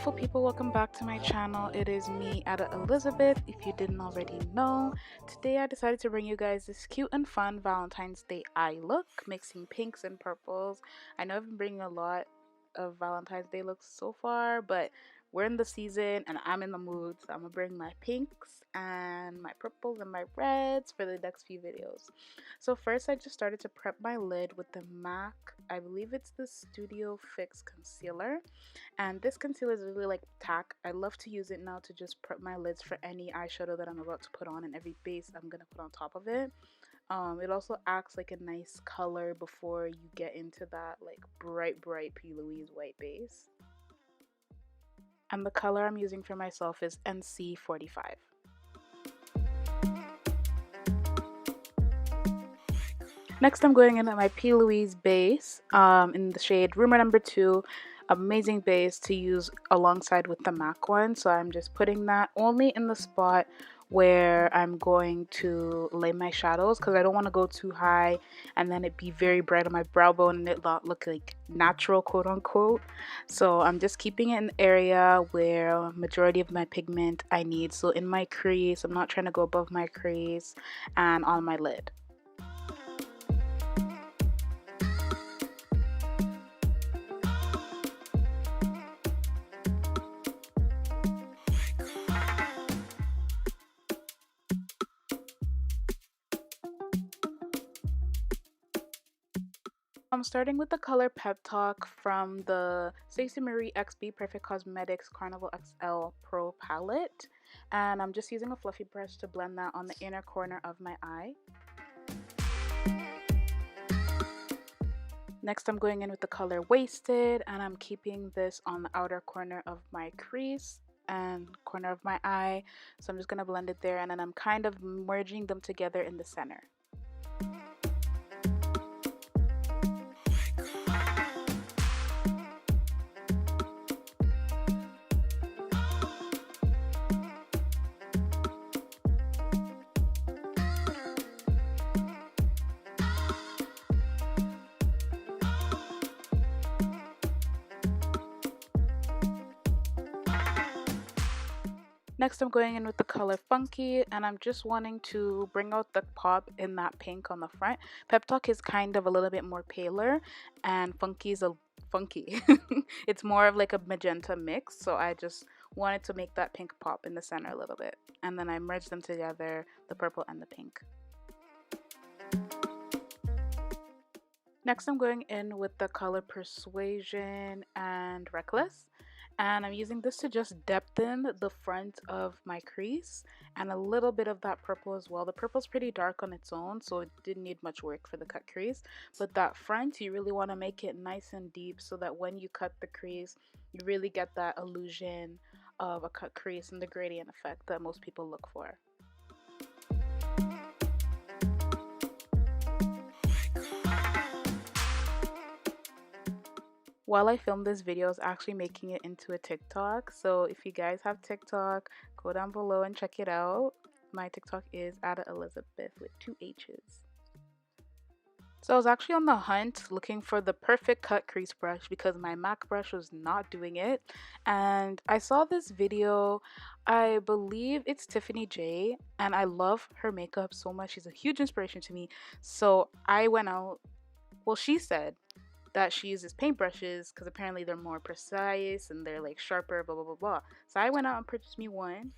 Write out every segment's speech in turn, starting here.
beautiful people, welcome back to my channel. It is me, Ada Elizabeth, if you didn't already know. Today I decided to bring you guys this cute and fun Valentine's Day eye look, mixing pinks and purples. I know I've been bringing a lot of Valentine's Day looks so far, but we're in the season and I'm in the mood, so I'm gonna bring my pinks and my purples and my reds for the next few videos. So first I just started to prep my lid with the MAC, I believe it's the Studio Fix concealer. And this concealer is really like tack. I love to use it now to just prep my lids for any eyeshadow that I'm about to put on and every base I'm gonna put on top of it. It also acts like a nice color before you get into that like bright P. Louise white base. And the color I'm using for myself is NC45. Next, I'm going in at my P. Louise base in the shade Rumor Number 2. Amazing base to use alongside with the MAC one. So I'm just putting that only in the spot where I'm going to lay my shadows, because I don't want to go too high and then it be very bright on my brow bone and it not look like natural, quote unquote. So I'm just keeping it in the area where majority of my pigment I need. So in my crease, I'm not trying to go above my crease, and on my lid. I'm starting with the color Pep Talk from the Stacey Marie XB Perfect Cosmetics Carnival XL Pro palette, and I'm just using a fluffy brush to blend that on the inner corner of my eye. Next, I'm going in with the color Wasted, and I'm keeping this on the outer corner of my crease and corner of my eye. So I'm just going to blend it there, and then I'm kind of merging them together in the center. Next, I'm going in with the color Funky, and I'm just wanting to bring out the pop in that pink on the front. Pep Talk is kind of a little bit more paler, and Funky is a funky. It's more of like a magenta mix, so I just wanted to make that pink pop in the center a little bit. And then I merged them together, the purple and the pink. Next, I'm going in with the color Persuasion and Reckless. And I'm using this to just depthen the front of my crease and a little bit of that purple as well. The purple's pretty dark on its own, so it didn't need much work for the cut crease. But that front, you really want to make it nice and deep so that when you cut the crease, you really get that illusion of a cut crease and the gradient effect that most people look for. While I filmed this video, I was actually making it into a TikTok. So if you guys have TikTok, go down below and check it out. My TikTok is Ada Elizabeth with 2 H's. So I was actually on the hunt looking for the perfect cut crease brush because my MAC brush was not doing it. And I saw this video, I believe it's Tiffany J, and I love her makeup so much. She's a huge inspiration to me. So I went out, well, she said that she uses paintbrushes because apparently they're more precise and they're like sharper, blah blah blah blah. So I went out and purchased me one,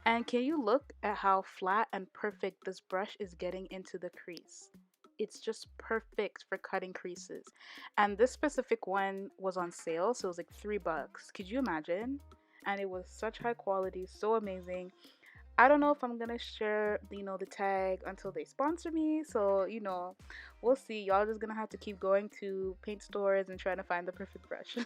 and can you look at how flat and perfect this brush is getting into the crease? It's just perfect for cutting creases. And this specific one was on sale, so it was like $3. Could you imagine? And it was such high quality, so amazing. I don't know if I'm gonna share, the tag until they sponsor me. So, we'll see. Y'all just gonna have to keep going to paint stores and trying to find the perfect brush.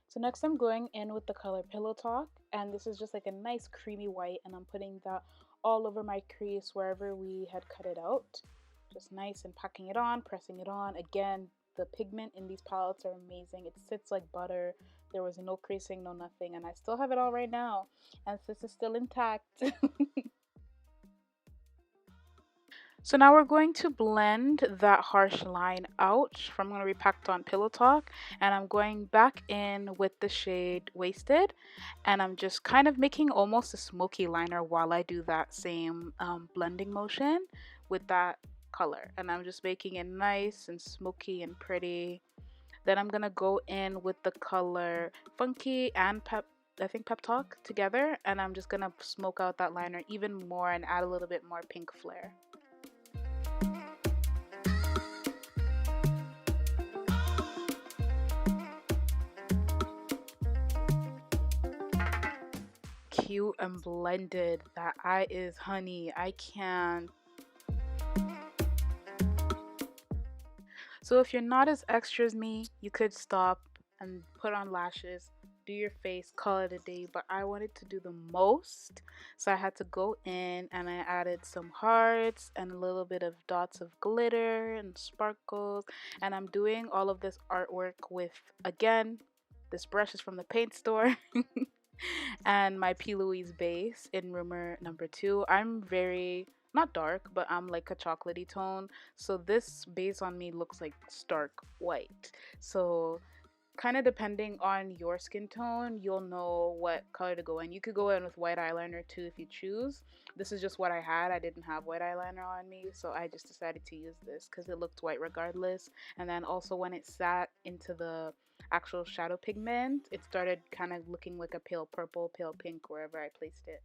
So next I'm going in with the color Pillow Talk, and this is just like a nice creamy white, and I'm putting that all over my crease wherever we had cut it out. Just nice and packing it on, pressing it on. Again, the pigment in these palettes are amazing. It sits like butter. There was no creasing, no nothing, and I still have it all right now, and this is still intact. So now we're going to blend that harsh line out from when we packed on Pillow Talk, and I'm going back in with the shade Wasted, and I'm just kind of making almost a smoky liner while I do that same blending motion with that color, and I'm just making it nice and smoky and pretty. Then I'm gonna go in with the color Funky and I think Pep Talk together, and I'm just gonna smoke out that liner even more and add a little bit more pink flare. Cute and blended. That eye is honey. I can't. So if you're not as extra as me, you could stop and put on lashes, do your face, call it a day. But I wanted to do the most, so I had to go in and I added some hearts and a little bit of dots of glitter and sparkles. And I'm doing all of this artwork with, again, this brush is from the paint store. And my P. Louise base in rumor number 2. I'm very not dark, but I'm like a chocolatey tone. So this base on me looks like stark white. So kind of depending on your skin tone, you'll know what color to go in. You could go in with white eyeliner too if you choose. This is just what I had. I didn't have white eyeliner on me, so I just decided to use this because it looked white regardless. And then also when it sat into the actual shadow pigment, it started kind of looking like a pale purple, pale pink wherever I placed it.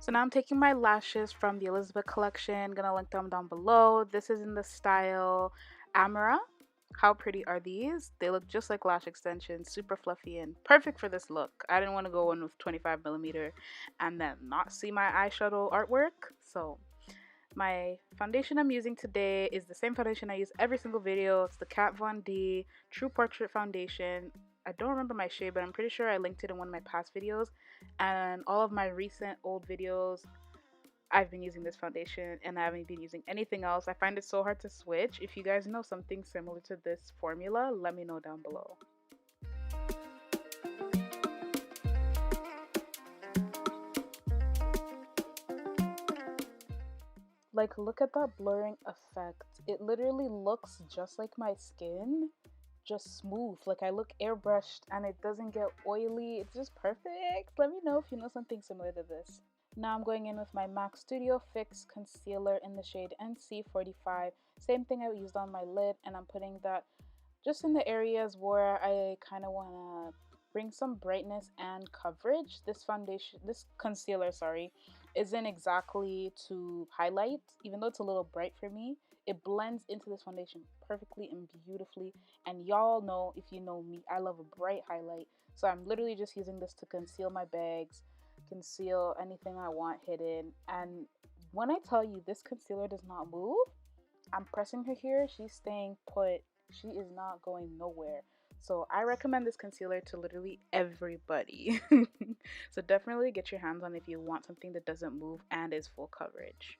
So now I'm taking my lashes from the Elizabeth collection. Gonna link them down below. This is in the style Amara. How pretty are these? They look just like lash extensions, super fluffy and perfect for this look. I didn't want to go in with 25mm and then not see my eyeshadow artwork. So my foundation I'm using today is the same foundation I use every single video. It's the Kat Von D True Portrait Foundation. I don't remember my shade, but I'm pretty sure I linked it in one of my past videos. And all of my recent old videos, I've been using this foundation and I haven't been using anything else. I find it so hard to switch. If you guys know something similar to this formula, let me know down below. Like, look at that blurring effect. It literally looks just like my skin, just smooth. Like, I look airbrushed and it doesn't get oily. It's just perfect. Let me know if you know something similar to this. Now I'm going in with my MAC Studio Fix concealer in the shade NC45. Same thing I used on my lid, and I'm putting that just in the areas where I kind of want to bring some brightness and coverage. This concealer, sorry, isn't exactly to highlight, even though it's a little bright for me. It blends into this foundation perfectly and beautifully, and y'all know, if you know me, I love a bright highlight. So I'm literally just using this to conceal my bags, conceal anything I want hidden. And when I tell you this concealer does not move, I'm pressing her here, she's staying put. She is not going nowhere. So I recommend this concealer to literally everybody. So definitely get your hands on if you want something that doesn't move and is full coverage.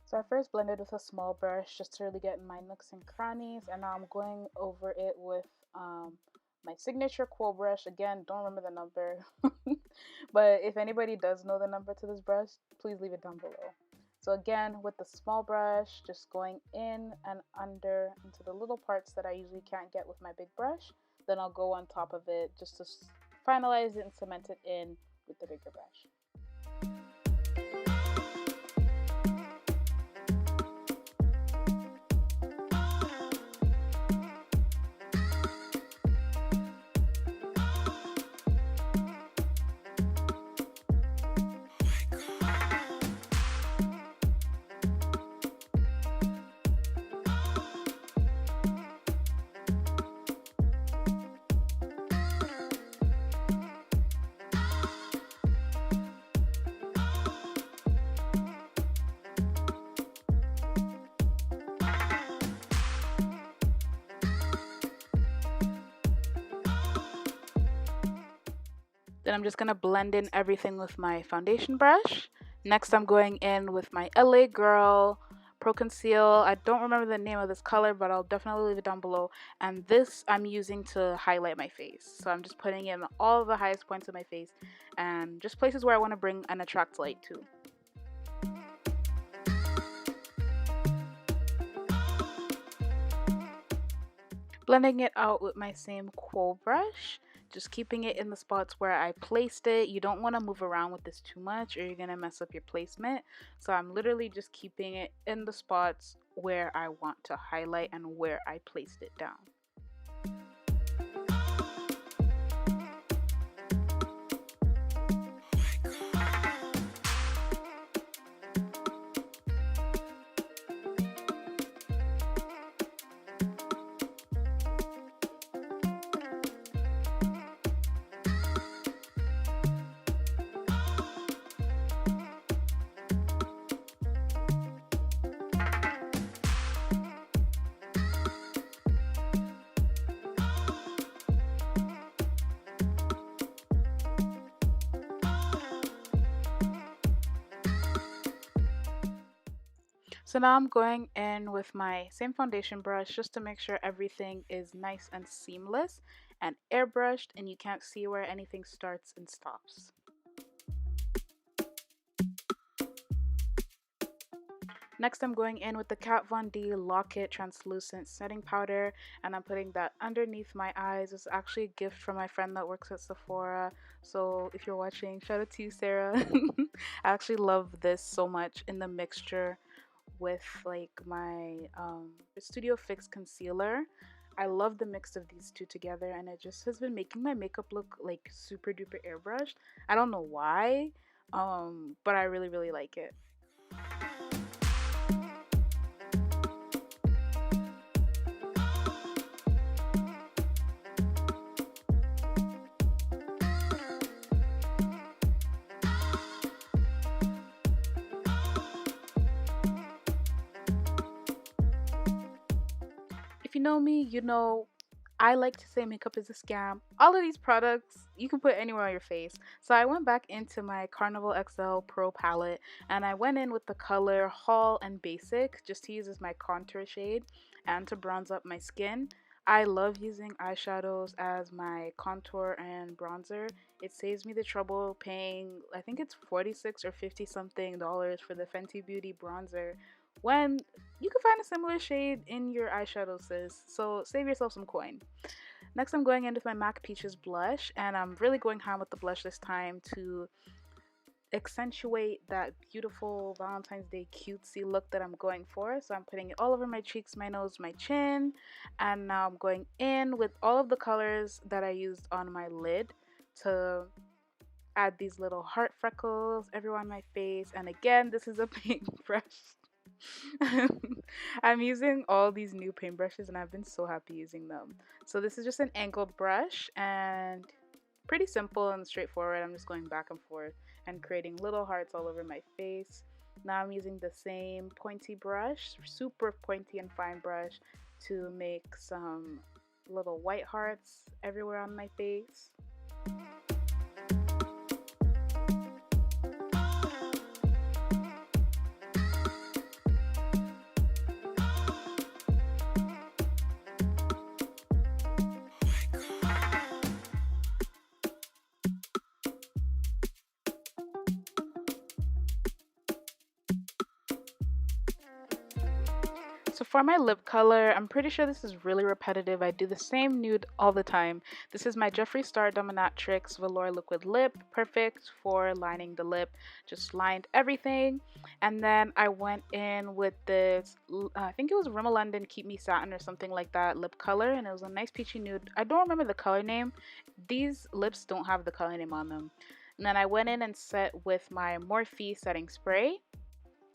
So I first blended with a small brush just to really get my nooks and crannies, and now I'm going over it with my signature Quo brush. Again, don't remember the number, but if anybody does know the number to this brush, please leave it down below. So again, with the small brush, just going in and under into the little parts that I usually can't get with my big brush. Then I'll go on top of it just to finalize it and cement it in with the bigger brush. Then I'm just going to blend in everything with my foundation brush. Next, I'm going in with my LA Girl Pro Conceal. I don't remember the name of this color, but I'll definitely leave it down below. And this I'm using to highlight my face. So I'm just putting in all the highest points of my face and just places where I want to bring and attract light to. Blending it out with my same kohl brush, just keeping it in the spots where I placed it. You don't want to move around with this too much or you're going to mess up your placement. So I'm literally just keeping it in the spots where I want to highlight and where I placed it down. So now I'm going in with my same foundation brush just to make sure everything is nice and seamless and airbrushed and you can't see where anything starts and stops. Next, I'm going in with the Kat Von D Lock-It Translucent Setting Powder, and I'm putting that underneath my eyes. It's actually a gift from my friend that works at Sephora, so if you're watching, shout out to you, Sarah. I actually love this so much in the mixture with like my Studio Fix concealer. I love the mix of these two together, and it just has been making my makeup look like super duper airbrushed. I don't know why, but I really like it. If you know me, you know I like to say makeup is a scam. All of these products you can put anywhere on your face. So I went back into my Carnival XL Pro palette and I went in with the color Haul and Basic just to use as my contour shade and to bronze up my skin. I love using eyeshadows as my contour and bronzer. It saves me the trouble paying, I think it's 46 or 50 something dollars for the Fenty Beauty bronzer when you can find a similar shade in your eyeshadow, sis. So save yourself some coin. Next, I'm going in with my MAC Peaches blush, and I'm really going ham with the blush this time to accentuate that beautiful Valentine's Day cutesy look that I'm going for. So I'm putting it all over my cheeks, my nose, my chin, and now I'm going in with all of the colors that I used on my lid to add these little heart freckles everywhere on my face. And again, this is a paintbrush. I'm using all these new paintbrushes and I've been so happy using them. So this is just an angled brush and pretty simple and straightforward. I'm just going back and forth and creating little hearts all over my face. Now I'm using the same pointy brush, super pointy and fine brush, to make some little white hearts everywhere on my face. So for my lip color, I'm pretty sure this is really repetitive. I do the same nude all the time. This is my Jeffree Star Dominatrix Velour Liquid Lip. Perfect for lining the lip. Just lined everything. And then I went in with this, I think it was Rimmel London Keep Me Satin or something like that lip color. And it was a nice peachy nude. I don't remember the color name. These lips don't have the color name on them. And then I went in and set with my Morphe setting spray.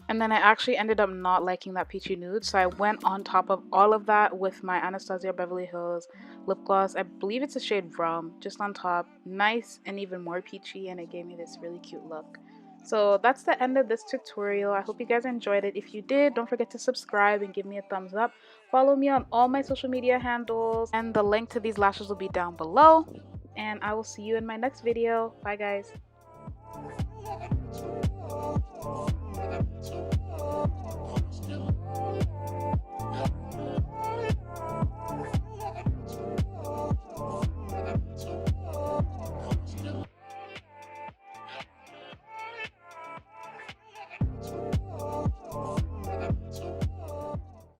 And then I actually ended up not liking that peachy nude, so I went on top of all of that with my Anastasia Beverly Hills lip gloss. I believe it's a shade Rum, just on top. Nice and even more peachy, and it gave me this really cute look. So that's the end of this tutorial. I hope you guys enjoyed it. If you did, don't forget to subscribe and give me a thumbs up. Follow me on all my social media handles, and the link to these lashes will be down below. and I will see you in my next video. Bye guys.